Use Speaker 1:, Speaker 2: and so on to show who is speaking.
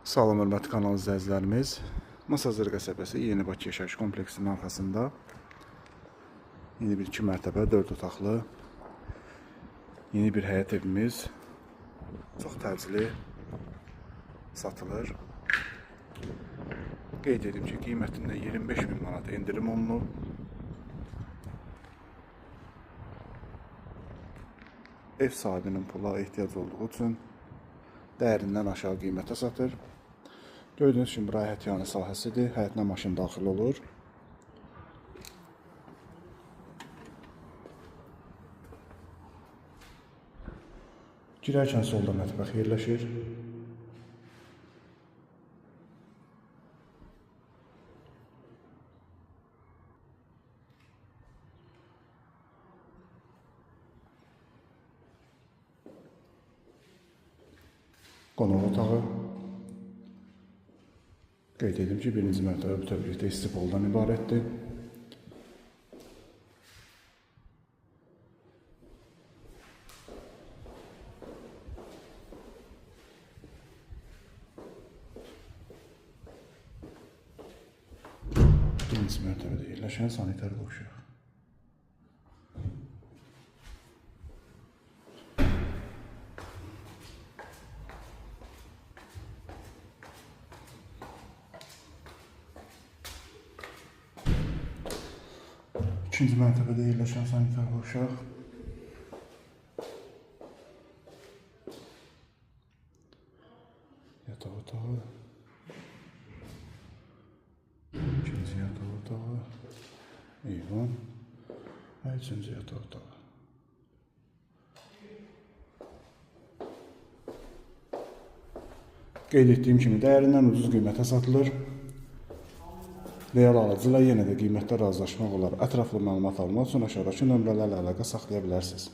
Speaker 1: Salam, hörmətli kanal izləyicilərimiz. Masazır qəsəbəsi Yeni Bakı yaşayış kompleksinin arxasında yeni bir 2 mərtəbə, 4 otaqlı yeni bir həyət evimiz çox təcili satılır. Qeyd edim ki, qiymətində 25.000 manat endirim olunub. Ev sahibinin pula ehtiyac olduğu üçün dəyərindən aşağı qiymətə satır. Gördüyünüz kimi bura həyətyanı sahəsidir. Həyətinə maşın daxil olur. Girərkən solda mətbəx yerləşir. Qonaq otağı. Qeyd edim ki, birinci mərtəbə bütövlükdə istipoldan ibarətdir. İkinci mərtəbədə yerləşən sanitar qovşaq. İkinci mərtəbədə yerləşən sanitar qovşaq. Yataq otağı. İkinci yataq otağı. Eyvan. Və üçüncü yataq otağı. Qeyd etdiyim kimi dəyərindən ucuz qiymətə satılır. Real alıcılar yenə də qiymətdə razılaşmaq olar. Ətraflı məlumat almaq üçün aşağıdakı nömrələrlə əlaqə saxlaya bilərsiniz.